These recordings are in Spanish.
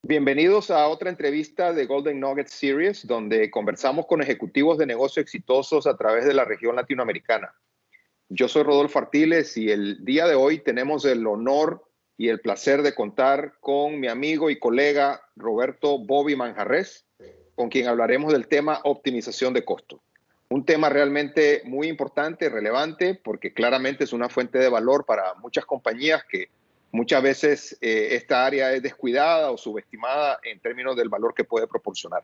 Bienvenidos a otra entrevista de Golden Nugget Series, donde conversamos con ejecutivos de negocio exitosos a través de la región latinoamericana. Yo soy Rodolfo Artiles y el día de hoy tenemos el honor y el placer de contar con mi amigo y colega Roberto Bobby Manjarrés, con quien hablaremos del tema optimización de costos. Un tema realmente muy importante, relevante, porque claramente es una fuente de valor para muchas compañías que muchas veces esta área es descuidada o subestimada en términos del valor que puede proporcionar.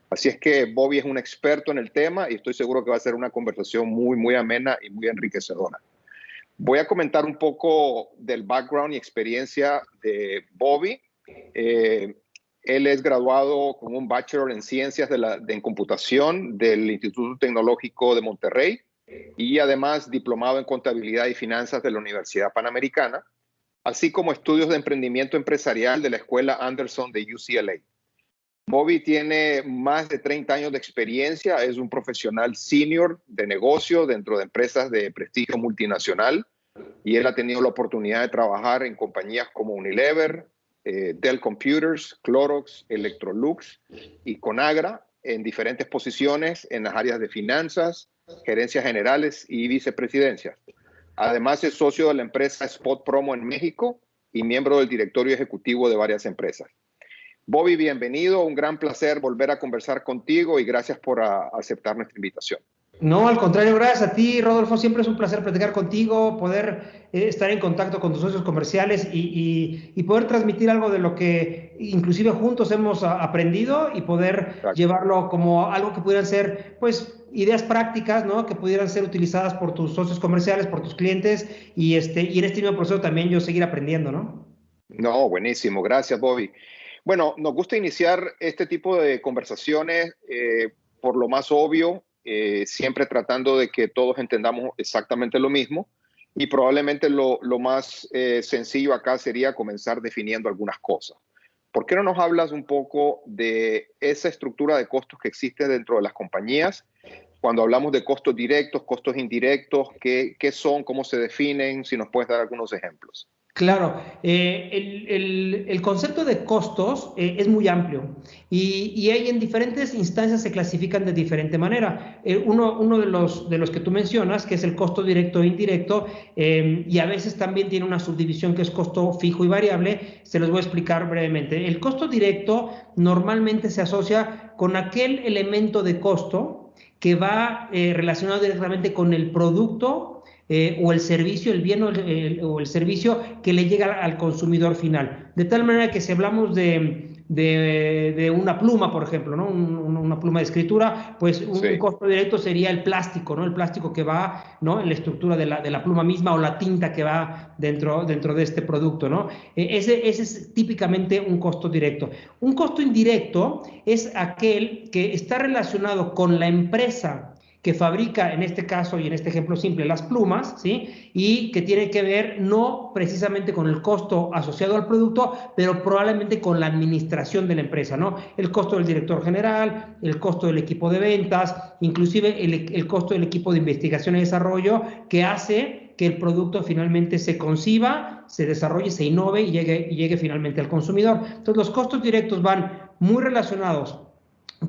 Así es que Bobby es un experto en el tema y estoy seguro que va a ser una conversación muy amena y muy enriquecedora. Voy a comentar un poco del background y experiencia de Bobby. Él es graduado con un bachelor en ciencias en computación del Instituto Tecnológico de Monterrey y además diplomado en contabilidad y finanzas de la Universidad Panamericana, así como estudios de emprendimiento empresarial de la Escuela Anderson de UCLA. Bobby tiene más de 30 años de experiencia, es un profesional senior de negocio dentro de empresas de prestigio multinacional y él ha tenido la oportunidad de trabajar en compañías como Unilever, Dell Computers, Clorox, Electrolux y Conagra en diferentes posiciones en las áreas de finanzas, gerencias generales y vicepresidencias. Además, es socio de la empresa Spot Promo en México y miembro del directorio ejecutivo de varias empresas. Bobby, bienvenido. Un gran placer volver a conversar contigo y gracias por aceptar nuestra invitación. No, al contrario, gracias a ti, Rodolfo. Siempre es un placer platicar contigo, poder estar en contacto con tus socios comerciales y poder transmitir algo de lo que inclusive juntos hemos aprendido y poder llevarlo como algo que pudieran ser, pues, ideas prácticas, ¿no? Que pudieran ser utilizadas por tus socios comerciales, por tus clientes y en este mismo proceso también yo seguir aprendiendo, ¿no? No, buenísimo. Gracias, Bobby. Bueno, nos gusta iniciar este tipo de conversaciones por lo más obvio, siempre tratando de que todos entendamos exactamente lo mismo y probablemente lo más sencillo acá sería comenzar definiendo algunas cosas. ¿Por qué no nos hablas un poco de esa estructura de costos que existe dentro de las compañías? Cuando hablamos de costos directos, costos indirectos, ¿qué son? ¿Cómo se definen? Si nos puedes dar algunos ejemplos. Claro, el concepto de costos es muy amplio y hay en diferentes instancias se clasifican de diferente manera. Uno de los que tú mencionas, que es el costo directo e indirecto, y a veces también tiene una subdivisión que es costo fijo y variable, se los voy a explicar brevemente. El costo directo normalmente se asocia con aquel elemento de costo que va relacionado directamente con el producto o el servicio, el bien o el servicio que le llega al consumidor final. De tal manera que si hablamos de una pluma, por ejemplo, ¿no? Una pluma de escritura, pues un costo directo sería el plástico, ¿no? El plástico que va, ¿no? En la estructura de la pluma misma o la tinta que va dentro de este producto, ¿no? Ese es típicamente un costo directo. Un costo indirecto es aquel que está relacionado con la empresa que fabrica, en este caso y en este ejemplo simple, las plumas, ¿sí? Y que tiene que ver no precisamente con el costo asociado al producto, pero probablemente con la administración de la empresa, ¿no? El costo del director general, el costo del equipo de ventas, inclusive el costo del equipo de investigación y desarrollo, que hace que el producto finalmente se conciba, se desarrolle, se innove y llegue finalmente al consumidor. Entonces, los costos directos van muy relacionados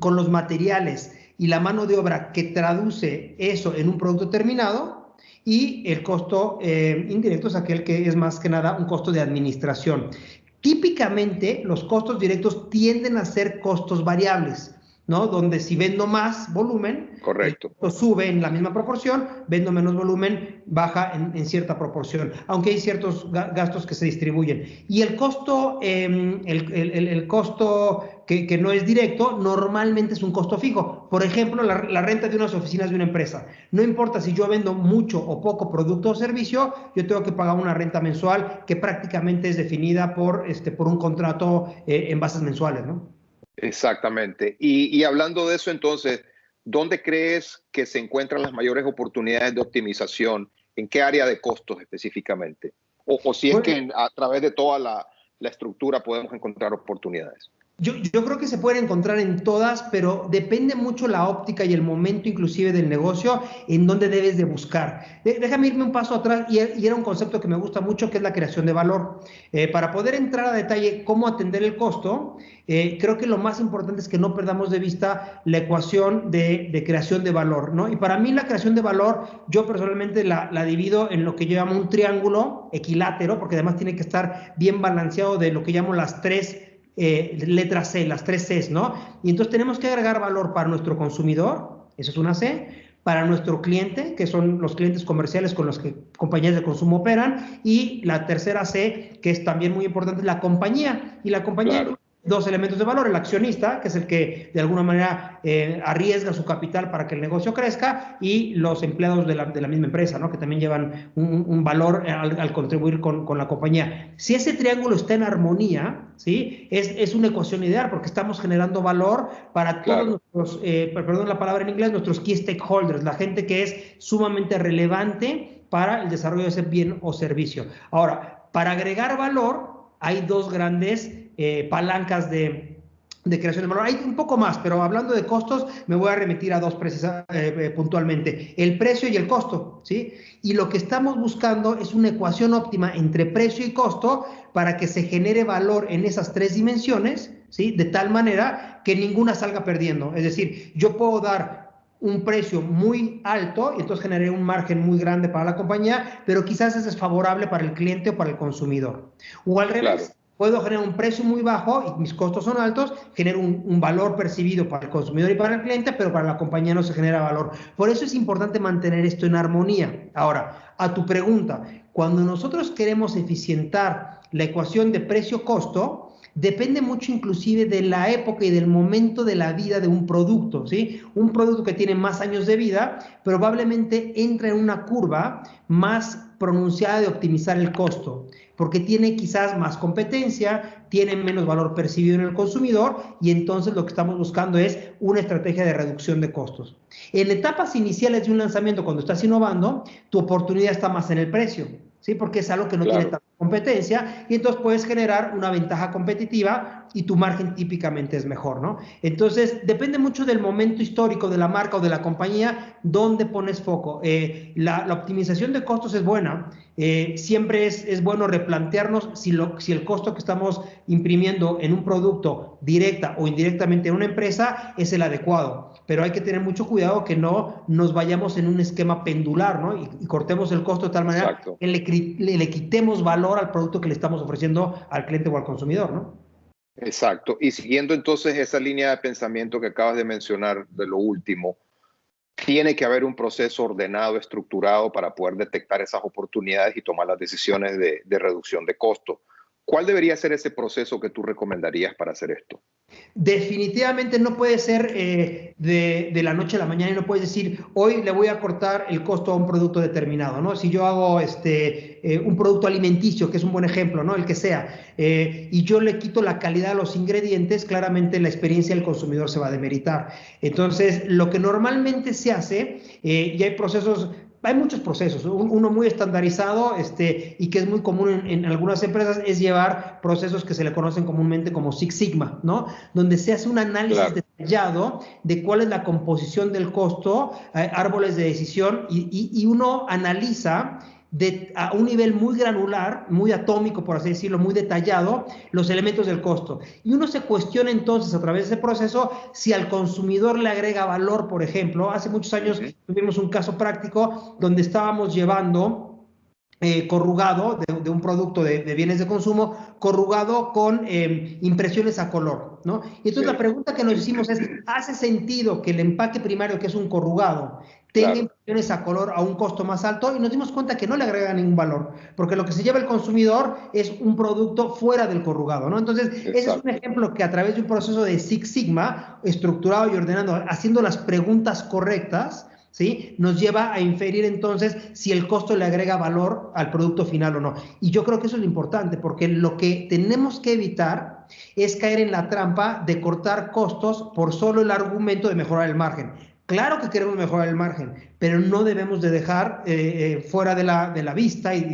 con los materiales y la mano de obra que traduce eso en un producto terminado, y el costo indirecto es aquel que es más que nada un costo de administración. Típicamente los costos directos tienden a ser costos variables, ¿no? Donde si vendo más volumen, correcto, el costo sube en la misma proporción, vendo menos volumen, baja en cierta proporción, aunque hay ciertos gastos que se distribuyen. Y el costo, el costo que no es directo, normalmente es un costo fijo. Por ejemplo, la renta de unas oficinas de una empresa. No importa si yo vendo mucho o poco producto o servicio, yo tengo que pagar una renta mensual que prácticamente es definida por un contrato en bases mensuales, ¿no? Exactamente. Y hablando de eso, entonces, ¿dónde crees que se encuentran las mayores oportunidades de optimización? ¿En qué área de costos específicamente? O si es que a través de toda la estructura podemos encontrar oportunidades. Yo creo que se pueden encontrar en todas, pero depende mucho la óptica y el momento inclusive del negocio en donde debes de buscar. Déjame irme un paso atrás y era un concepto que me gusta mucho, que es la creación de valor. Para poder entrar a detalle cómo atender el costo, creo que lo más importante es que no perdamos de vista la ecuación de creación de valor, ¿no? Y para mí la creación de valor, yo personalmente la divido en lo que yo llamo un triángulo equilátero, porque además tiene que estar bien balanceado de lo que llamo las tres letra C, las tres Cs, ¿no? Y entonces tenemos que agregar valor para nuestro consumidor, eso es una C, para nuestro cliente, que son los clientes comerciales con los que compañías de consumo operan, y la tercera C, que es también muy importante, la compañía. Y la compañía Claro. incluye dos elementos de valor: el accionista, que es el que de alguna manera arriesga su capital para que el negocio crezca, y los empleados de la misma empresa, ¿no? Que también llevan un valor al contribuir con la compañía. Si ese triángulo está en armonía, ¿sí? Es una ecuación ideal, porque estamos generando valor para todos Claro. nuestros, perdón la palabra en inglés, nuestros key stakeholders, la gente que es sumamente relevante para el desarrollo de ese bien o servicio. Ahora, para agregar valor, hay dos grandes palancas de creación de valor. Hay un poco más, pero hablando de costos, me voy a remitir a dos puntualmente: el precio y el costo, ¿sí? Y lo que estamos buscando es una ecuación óptima entre precio y costo para que se genere valor en esas tres dimensiones, ¿sí? De tal manera que ninguna salga perdiendo. Es decir, yo puedo dar un precio muy alto y entonces generaré un margen muy grande para la compañía, pero quizás es desfavorable para el cliente o para el consumidor. O al Claro. revés, puedo generar un precio muy bajo y mis costos son altos, genero un valor percibido para el consumidor y para el cliente, pero para la compañía no se genera valor. Por eso es importante mantener esto en armonía. Ahora, a tu pregunta, cuando nosotros queremos eficientar la ecuación de precio-costo, depende mucho inclusive de la época y del momento de la vida de un producto, ¿sí? Un producto que tiene más años de vida probablemente entra en una curva más pronunciada de optimizar el costo, porque tiene quizás más competencia, tiene menos valor percibido en el consumidor, y entonces lo que estamos buscando es una estrategia de reducción de costos. En etapas iniciales de un lanzamiento, cuando estás innovando, tu oportunidad está más en el precio, ¿sí? Porque es algo que no tiene Claro. tanta competencia, y entonces puedes generar una ventaja competitiva y tu margen típicamente es mejor, ¿no? Entonces, depende mucho del momento histórico de la marca o de la compañía, dónde pones foco. La optimización de costos es buena. Siempre es bueno replantearnos si el costo que estamos imprimiendo en un producto, directa o indirectamente en una empresa, es el adecuado. Pero hay que tener mucho cuidado que no nos vayamos en un esquema pendular, ¿no? Y cortemos el costo de tal manera Exacto. que le quitemos valor al producto que le estamos ofreciendo al cliente o al consumidor, ¿no? Exacto. Y siguiendo entonces esa línea de pensamiento que acabas de mencionar de lo último, tiene que haber un proceso ordenado, estructurado para poder detectar esas oportunidades y tomar las decisiones de reducción de costos. ¿Cuál debería ser ese proceso que tú recomendarías para hacer esto? Definitivamente no puede ser de la noche a la mañana, y no puedes decir, hoy le voy a cortar el costo a un producto determinado, ¿no? Si yo hago un producto alimenticio, que es un buen ejemplo, ¿no? El que sea, y yo le quito la calidad a los ingredientes, claramente la experiencia del consumidor se va a demeritar. Entonces, lo que normalmente se hace, y hay muchos procesos, uno muy estandarizado y que es muy común en algunas empresas, es llevar procesos que se le conocen comúnmente como Six Sigma, ¿no? Donde se hace un análisis Claro. detallado de cuál es la composición del costo, árboles de decisión, y uno analiza a un nivel muy granular, muy atómico, por así decirlo, muy detallado, los elementos del costo. Y uno se cuestiona entonces a través de ese proceso si al consumidor le agrega valor. Por ejemplo, hace muchos años tuvimos un caso práctico donde estábamos llevando corrugado de un producto de bienes de consumo, corrugado con impresiones a color, ¿no? Y entonces la Sí. pregunta que nos hicimos es, ¿hace sentido que el empaque primario, que es un corrugado, tenga Claro. impresiones a color a un costo más alto? Y nos dimos cuenta que no le agrega ningún valor, porque lo que se lleva el consumidor es un producto fuera del corrugado, ¿no? Entonces, ese es un Exacto. ejemplo que a través de un proceso de Six Sigma, estructurado y ordenando, haciendo las preguntas correctas, ¿sí? Nos lleva a inferir entonces si el costo le agrega valor al producto final o no. Y yo creo que eso es lo importante, porque lo que tenemos que evitar es caer en la trampa de cortar costos por solo el argumento de mejorar el margen. Claro que queremos mejorar el margen, pero no debemos de dejar fuera de la vista y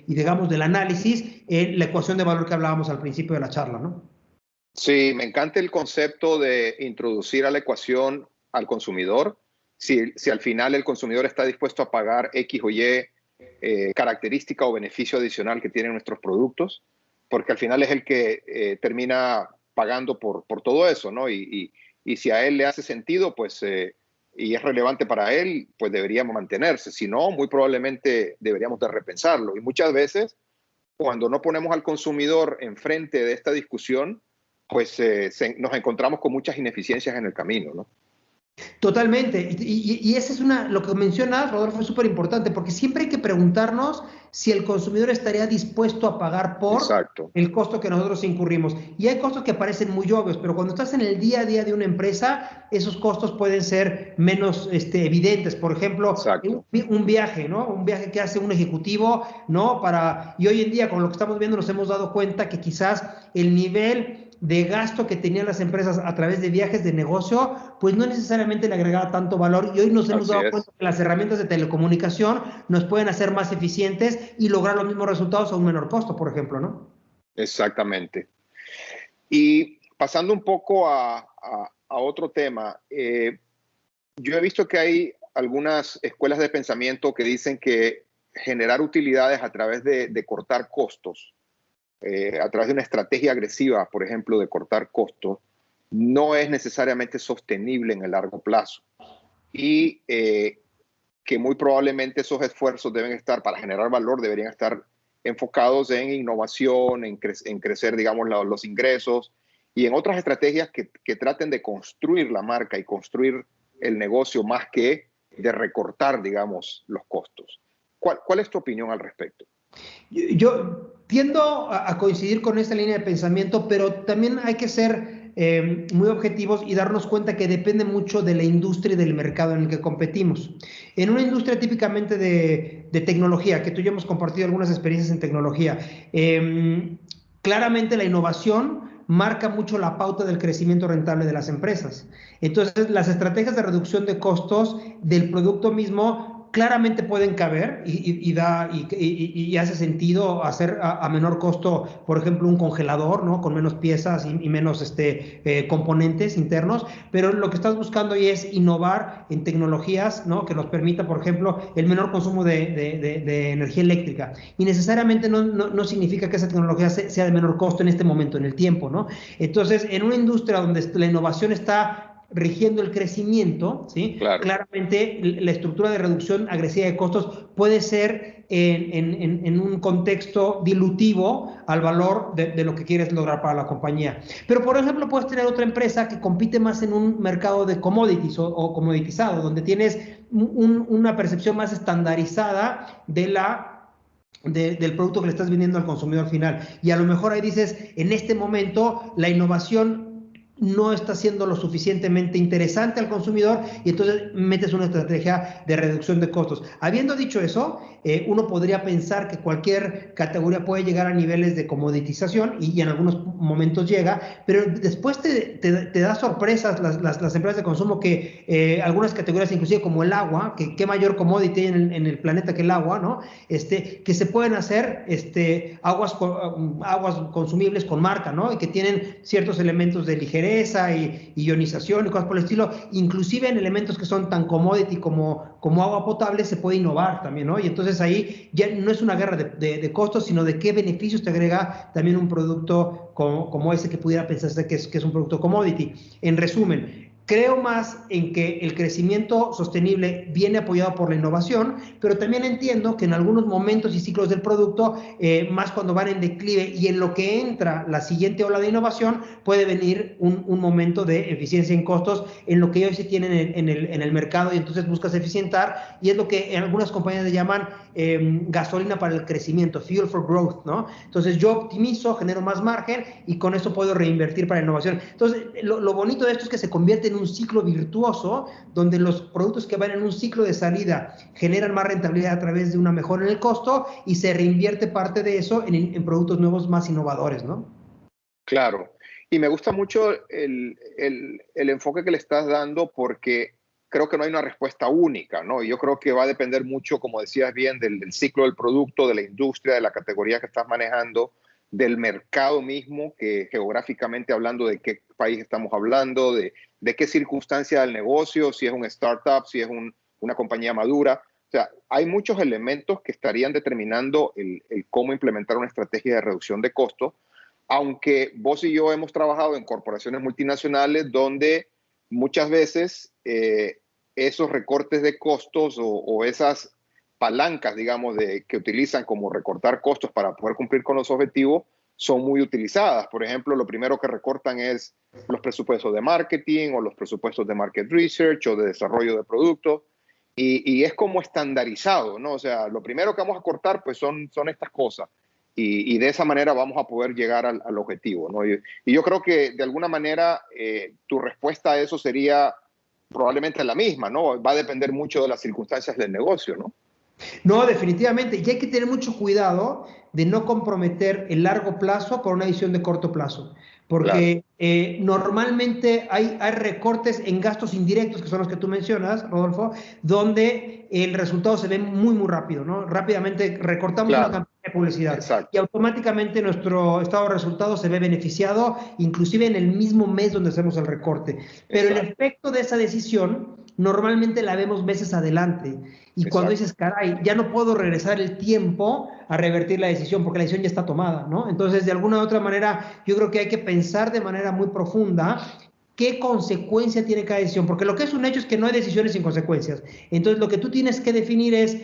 digamos del análisis la ecuación de valor que hablábamos al principio de la charla, ¿no? Sí, me encanta el concepto de introducir a la ecuación al consumidor. Si al final el consumidor está dispuesto a pagar X o Y característica o beneficio adicional que tienen nuestros productos, porque al final es el que termina pagando por todo eso, ¿no? Y si a él le hace sentido, pues, y es relevante para él, pues deberíamos mantenerse. Si no, muy probablemente deberíamos de repensarlo. Y muchas veces, cuando no ponemos al consumidor enfrente de esta discusión, pues nos encontramos con muchas ineficiencias en el camino, ¿no? Totalmente. Y esa es lo que mencionas, Rodolfo, es súper importante, porque siempre hay que preguntarnos si el consumidor estaría dispuesto a pagar por Exacto, el costo que nosotros incurrimos. Y hay costos que parecen muy obvios, pero cuando estás en el día a día de una empresa, esos costos pueden ser menos evidentes. Por ejemplo, exacto. un viaje, ¿no? Un viaje que hace un ejecutivo, ¿no? Y hoy en día, con lo que estamos viendo, nos hemos dado cuenta que quizás el nivel de gasto que tenían las empresas a través de viajes de negocio, pues no necesariamente le agregaba tanto valor, y hoy nos hemos Así dado es. cuenta que las herramientas de telecomunicación nos pueden hacer más eficientes y lograr los mismos resultados a un menor costo, por ejemplo, ¿no? Exactamente. Y pasando un poco a otro tema, yo he visto que hay algunas escuelas de pensamiento que dicen que generar utilidades a través de cortar costos, a través de una estrategia agresiva, por ejemplo, de cortar costos, no es necesariamente sostenible en el largo plazo. Y que muy probablemente esos esfuerzos deben estar, para generar valor, deberían estar enfocados en innovación, en crecer, digamos, los ingresos y en otras estrategias que traten de construir la marca y construir el negocio más que de recortar, digamos, los costos. ¿Cuál es tu opinión al respecto? Yo tiendo a coincidir con esta línea de pensamiento, pero también hay que ser muy objetivos y darnos cuenta que depende mucho de la industria y del mercado en el que competimos. En una industria típicamente de tecnología, que tú y yo hemos compartido algunas experiencias en tecnología, claramente la innovación marca mucho la pauta del crecimiento rentable de las empresas. Entonces, las estrategias de reducción de costos del producto mismo claramente pueden caber y hace sentido hacer a menor costo, por ejemplo, un congelador, ¿no? Con menos piezas y menos componentes internos, pero lo que estás buscando ahí es innovar en tecnologías, ¿no? Que nos permita, por ejemplo, el menor consumo de energía eléctrica. Y necesariamente no significa que esa tecnología sea de menor costo en este momento, en el tiempo, ¿no? Entonces, en una industria donde la innovación está rigiendo el crecimiento, ¿sí? Claro, Claramente la estructura de reducción agresiva de costos puede ser en un contexto dilutivo al valor de lo que quieres lograr para la compañía. Pero, por ejemplo, puedes tener otra empresa que compite más en un mercado de commodities o commoditizado, donde tienes una percepción más estandarizada del producto que le estás vendiendo al consumidor final. Y a lo mejor ahí dices, en este momento la innovación no está siendo lo suficientemente interesante al consumidor y entonces metes una estrategia de reducción de costos. Habiendo dicho eso, uno podría pensar que cualquier categoría puede llegar a niveles de comoditización y en algunos momentos llega, pero después te da sorpresas las empresas de consumo que algunas categorías, inclusive como el agua, que qué mayor commodity en el planeta que el agua, ¿no? Que se pueden hacer aguas consumibles con marca, ¿no? Y que tienen ciertos elementos de ligereza y ionización y cosas por el estilo, inclusive en elementos que son tan commodity como agua potable se puede innovar también, ¿no? Y entonces ahí ya no es una guerra de costos, sino de qué beneficios te agrega también un producto como ese que pudiera pensarse que es un producto commodity. En resumen, creo más en que el crecimiento sostenible viene apoyado por la innovación, pero también entiendo que en algunos momentos y ciclos del producto, más cuando van en declive y en lo que entra la siguiente ola de innovación, puede venir un momento de eficiencia en costos en lo que hoy se tiene en el mercado y entonces buscas eficientar y es lo que en algunas compañías le llaman gasolina para el crecimiento, fuel for growth, ¿no? Entonces yo optimizo, genero más margen y con eso puedo reinvertir para la innovación. Entonces lo bonito de esto es que se convierte en un ciclo virtuoso donde los productos que van en un ciclo de salida generan más rentabilidad a través de una mejora en el costo y se reinvierte parte de eso en productos nuevos más innovadores, ¿no? claro. Y me gusta mucho el enfoque que le estás dando porque creo que no hay una respuesta única, ¿no? Yo creo que va a depender mucho, como decías bien, del ciclo del producto, de la industria, de la categoría que estás manejando, del mercado mismo, que geográficamente hablando de qué país estamos hablando, de qué circunstancia del negocio, si es un startup, si es una compañía madura. O sea, hay muchos elementos que estarían determinando el cómo implementar una estrategia de reducción de costos, aunque vos y yo hemos trabajado en corporaciones multinacionales donde muchas veces esos recortes de costos o esas palancas, digamos, que utilizan como recortar costos para poder cumplir con los objetivos, son muy utilizadas. Por ejemplo, lo primero que recortan es los presupuestos de marketing o los presupuestos de market research o de desarrollo de productos. Y es como estandarizado, ¿no? O sea, lo primero que vamos a cortar, pues son estas cosas. Y de esa manera vamos a poder llegar al objetivo, ¿no? Y yo creo que de alguna manera tu respuesta a eso sería probablemente la misma, ¿no? Va a depender mucho de las circunstancias del negocio, ¿no? No, definitivamente. Y hay que tener mucho cuidado de no comprometer el largo plazo por una decisión de corto plazo. Claro. Porque normalmente hay recortes en gastos indirectos, que son los que tú mencionas, Rodolfo, donde el resultado se ve muy, muy rápido, ¿no? Rápidamente recortamos una Claro, campaña de publicidad y exacto. automáticamente nuestro estado de resultados se ve beneficiado, inclusive en el mismo mes donde hacemos el recorte. Pero el Exacto, efecto de esa decisión normalmente la vemos meses adelante. Y cuando exacto. dices, caray, ya no puedo regresar el tiempo a revertir la decisión porque la decisión ya está tomada, ¿no? Entonces, de alguna u otra manera, yo creo que hay que pensar de manera muy profunda qué consecuencia tiene cada decisión, porque lo que es un hecho es que no hay decisiones sin consecuencias. Entonces, lo que tú tienes que definir es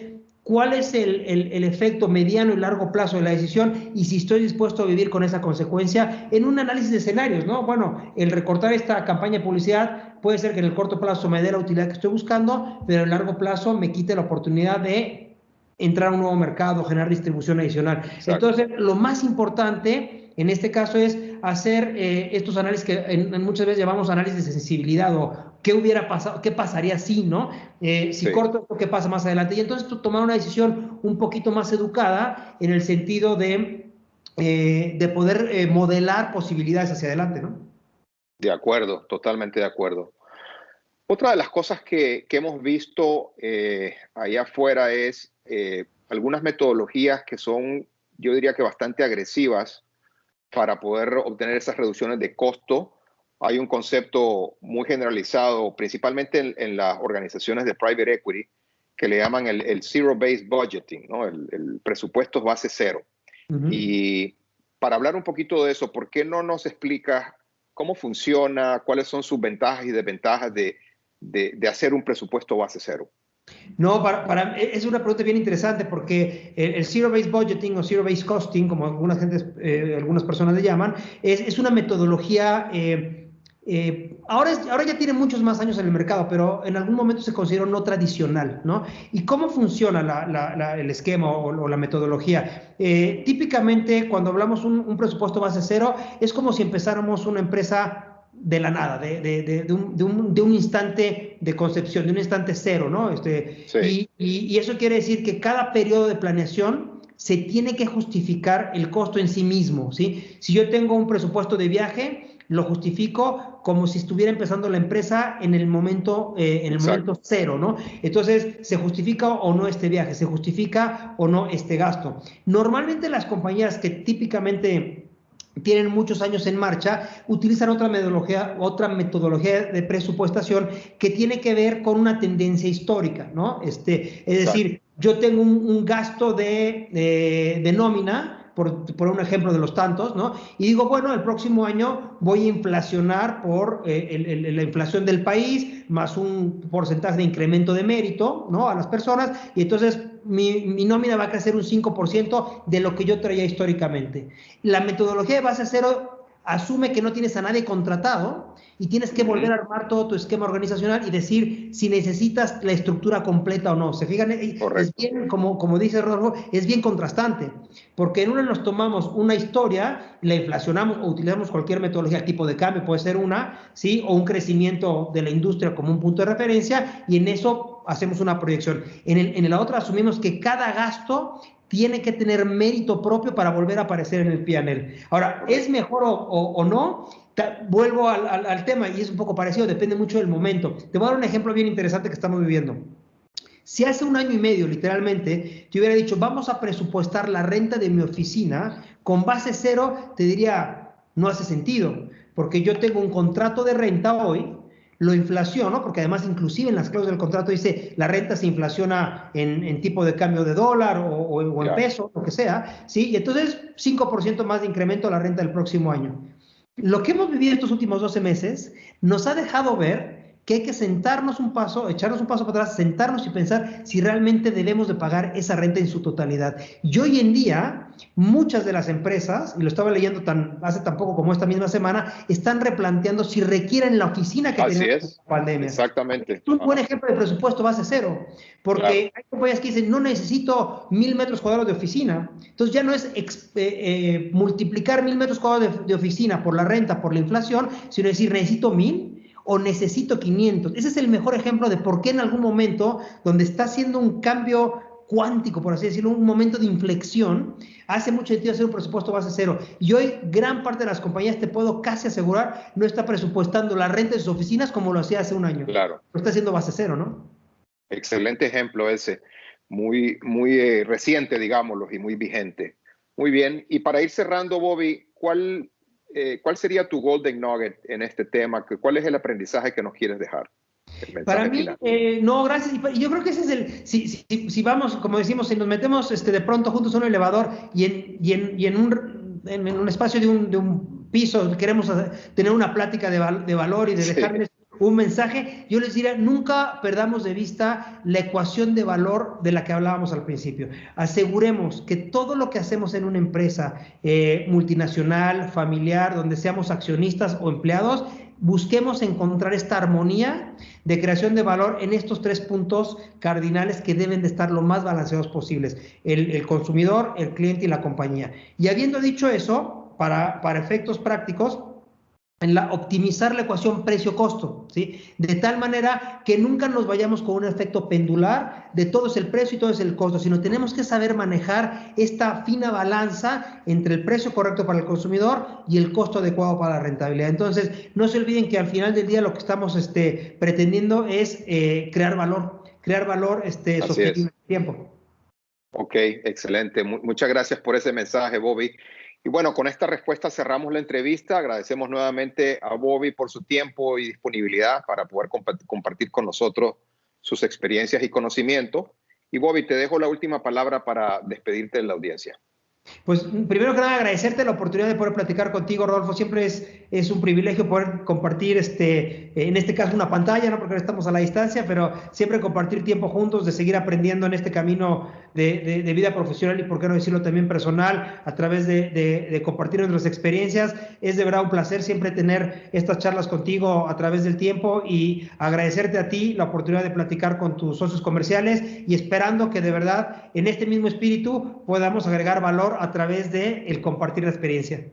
cuál es el efecto mediano y largo plazo de la decisión y si estoy dispuesto a vivir con esa consecuencia en un análisis de escenarios, ¿no? Bueno, el recortar esta campaña de publicidad puede ser que en el corto plazo me dé la utilidad que estoy buscando, pero en el largo plazo me quite la oportunidad de entrar a un nuevo mercado, generar distribución adicional. Exacto. Entonces, lo más importante en este caso es hacer estos análisis que muchas veces llamamos análisis de sensibilidad o qué hubiera pasado, qué pasaría si, ¿no? Si Sí. corto esto, ¿qué pasa más adelante? Y entonces tomar una decisión un poquito más educada en el sentido de poder modelar posibilidades hacia adelante, ¿no? De acuerdo, totalmente de acuerdo. Otra de las cosas que hemos visto allá afuera es algunas metodologías que son, yo diría que bastante agresivas para poder obtener esas reducciones de costo. Hay un concepto muy generalizado, principalmente en las organizaciones de private equity, que le llaman el zero-based budgeting, ¿no? El presupuesto base cero. Uh -huh. Y para hablar un poquito de eso, ¿por qué no nos explicas cómo funciona, cuáles son sus ventajas y desventajas de hacer un presupuesto base cero? No, es una pregunta bien interesante porque el zero-based budgeting o zero-based costing, como algunas personas le llaman, es una metodología, ahora ya tiene muchos más años en el mercado, pero en algún momento se consideró no tradicional, ¿no? ¿Y cómo funciona el esquema o la metodología? Típicamente, cuando hablamos un presupuesto base cero, es como si empezáramos una empresa de la nada, de un instante de concepción, de un instante cero, ¿no? Sí, Y eso quiere decir que cada periodo de planeación se tiene que justificar el costo en sí mismo, ¿sí? Si yo tengo un presupuesto de viaje, lo justifico como si estuviera empezando la empresa en el momento exacto. cero, ¿no? Entonces, ¿se justifica o no este viaje? ¿Se justifica o no este gasto? Normalmente las compañías que típicamente tienen muchos años en marcha, utilizan otra metodología de presupuestación que tiene que ver con una tendencia histórica, ¿no? Es Exacto. decir, yo tengo un gasto de nómina, por un ejemplo de los tantos, ¿no? Y digo, bueno, el próximo año voy a inflacionar por la inflación del país, más un porcentaje de incremento de mérito, ¿no? A las personas, y entonces mi nómina va a crecer un 5% de lo que yo traía históricamente. La metodología de base cero asume que no tienes a nadie contratado y tienes que volver a armar todo tu esquema organizacional y decir si necesitas la estructura completa o no. ¿Se fijan? Es Correcto. bien, como dice Rodolfo, es bien contrastante, porque en una nos tomamos una historia, la inflacionamos o utilizamos cualquier metodología, el tipo de cambio puede ser una, ¿sí? O un crecimiento de la industria como un punto de referencia, y en eso hacemos una proyección. En la otra asumimos que cada gasto tiene que tener mérito propio para volver a aparecer en el P&L. Ahora, ¿es mejor o no? Vuelvo al tema y es un poco parecido, depende mucho del momento. Te voy a dar un ejemplo bien interesante que estamos viviendo. Si hace un año y medio, literalmente, te hubiera dicho, vamos a presupuestar la renta de mi oficina con base cero, te diría, no hace sentido, porque yo tengo un contrato de renta hoy, lo inflaciono, porque además inclusive en las cláusulas del contrato dice la renta se inflaciona en tipo de cambio de dólar o en peso, lo que sea, ¿sí? Y entonces 5% más de incremento a la renta del próximo año. Lo que hemos vivido estos últimos 12 meses nos ha dejado ver que hay que sentarnos un paso, echarnos un paso para atrás, sentarnos y pensar si realmente debemos de pagar esa renta en su totalidad. Y hoy en día, muchas de las empresas, y lo estaba leyendo hace tan poco como esta misma semana, están replanteando si requieren la oficina que tenían en la pandemia. Exactamente. Es un buen ejemplo de presupuesto base cero, porque hay compañías que dicen, no necesito 1000 metros cuadrados de oficina. Entonces ya no es multiplicar 1000 metros cuadrados de oficina por la renta, por la inflación, sino decir, necesito 1000 o necesito 500. Ese es el mejor ejemplo de por qué en algún momento, donde está haciendo un cambio cuántico, por así decirlo, un momento de inflexión, hace mucho sentido hacer un presupuesto base cero. Y hoy gran parte de las compañías, te puedo casi asegurar, no está presupuestando la renta de sus oficinas como lo hacía hace un año. Claro. Lo está haciendo base cero, ¿no? Excelente ejemplo ese. Muy reciente, digámoslo, y muy vigente. Muy bien. Y para ir cerrando, Bobby, ¿cuál sería tu golden nugget en este tema? ¿Cuál es el aprendizaje que nos quieres dejar? Para mí, no, gracias. Y yo creo que ese es si vamos, como decimos, si nos metemos de pronto juntos en un elevador y en un espacio de un piso queremos tener una plática de valor y de dejarles un mensaje, yo les diría, nunca perdamos de vista la ecuación de valor de la que hablábamos al principio. Aseguremos que todo lo que hacemos en una empresa multinacional, familiar, donde seamos accionistas o empleados, busquemos encontrar esta armonía de creación de valor en estos 3 puntos cardinales que deben de estar lo más balanceados posibles: el consumidor, el cliente y la compañía. Y habiendo dicho eso, para efectos prácticos, optimizar la ecuación precio-costo, ¿sí? De tal manera que nunca nos vayamos con un efecto pendular de todo es el precio y todo es el costo, sino tenemos que saber manejar esta fina balanza entre el precio correcto para el consumidor y el costo adecuado para la rentabilidad. Entonces, no se olviden que al final del día lo que estamos pretendiendo es crear valor sostenible en el tiempo. Ok, excelente. Muchas gracias por ese mensaje, Bobby. Y bueno, con esta respuesta cerramos la entrevista. Agradecemos nuevamente a Bobby por su tiempo y disponibilidad para poder compartir con nosotros sus experiencias y conocimientos. Y Bobby, te dejo la última palabra para despedirte de la audiencia. Pues primero que nada agradecerte la oportunidad de poder platicar contigo, Rodolfo. Siempre es un privilegio poder compartir en este caso una pantalla, ¿no? Porque ahora estamos a la distancia, pero siempre compartir tiempo juntos, de seguir aprendiendo en este camino de vida profesional y por qué no decirlo también personal, a través de compartir nuestras experiencias. Es de verdad un placer siempre tener estas charlas contigo a través del tiempo, y agradecerte a ti la oportunidad de platicar con tus socios comerciales, y esperando que de verdad en este mismo espíritu podamos agregar valor a través de el compartir la experiencia.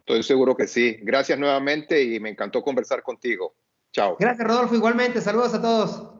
Estoy seguro que sí. Gracias nuevamente y me encantó conversar contigo. Chao. Gracias, Rodolfo. Igualmente. Saludos a todos.